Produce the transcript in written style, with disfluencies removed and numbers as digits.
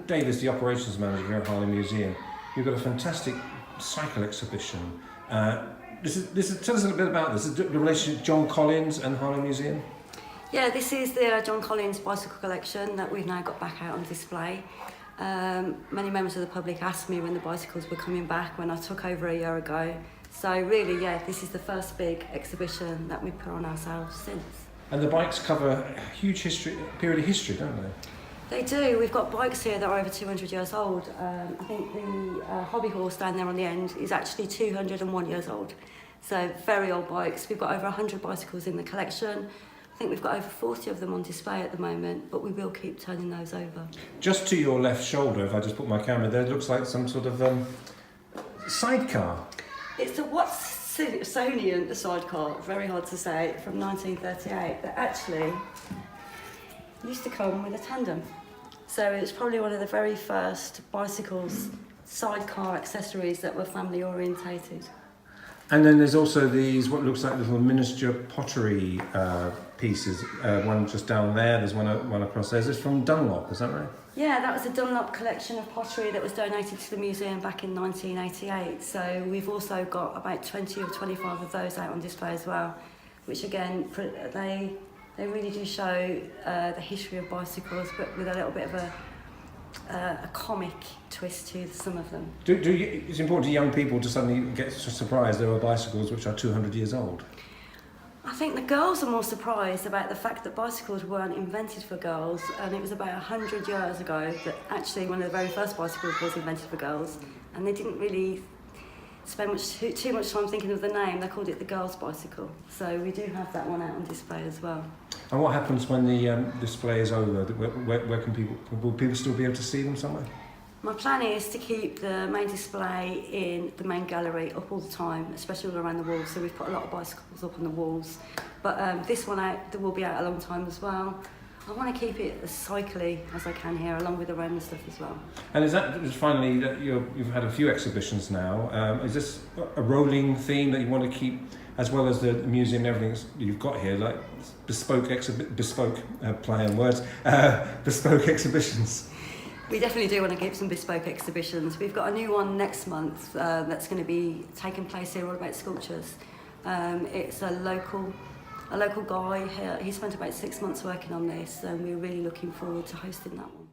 Davis, the operations manager here at Harlow Museum, you've got a fantastic cycle exhibition. Tell us a little bit about this. Is the relationship John Collins and Harlow Museum? Yeah, this is the John Collins bicycle collection that we've now got back out on display. Many members of the public asked me when the bicycles were coming back when I took over a year ago. So really, yeah, this is the first big exhibition that we've put on ourselves since. And the bikes cover a huge period of history, don't they? They do. We've got bikes here that are over 200 years old. I think the hobby horse down there on the end is actually 201 years old. So very old bikes. We've got over 100 bicycles in the collection. I think we've got over 40 of them on display at the moment, but we will keep turning those over. Just to your left shoulder, if I just put my camera there, it looks like some sort of sidecar. It's a Watsonian sidecar, very hard to say, from 1938, that actually used to come with a tandem. So it's probably one of the very first bicycles, sidecar accessories that were family orientated. And then there's also these, what looks like little miniature pottery pieces. One just down there, there's one across there. Is this from Dunlop, is that right? Yeah, that was a Dunlop collection of pottery that was donated to the museum back in 1988. So we've also got about 20 or 25 of those out on display as well, which again, they really do show the history of bicycles, but with a little bit of a comic twist to some of them. It's important to young people to suddenly get surprised there are bicycles which are 200 years old. I think the girls are more surprised about the fact that bicycles weren't invented for girls, and it was about 100 years ago that actually one of the very first bicycles was invented for girls, and they didn't really spend too much time thinking of the name. They called it the girls' bicycle. So we do have that one out on display as well. And what happens when the display is over? Where can will people still be able to see them somewhere? My plan is to keep the main display in the main gallery up all the time, especially all around the walls. So we've put a lot of bicycles up on the walls. But this one will be out a long time as well. I want to keep it as cycly as I can here, along with the Roman stuff as well. And is that finally that you've had a few exhibitions now? Is this a rolling theme that you want to keep, as well as the museum and everything you've got here, like bespoke play on words, bespoke exhibitions? We definitely do want to keep some bespoke exhibitions. We've got a new one next month that's going to be taking place here, all about sculptures. It's a local guy here. He spent about 6 months working on this, and we're really looking forward to hosting that one.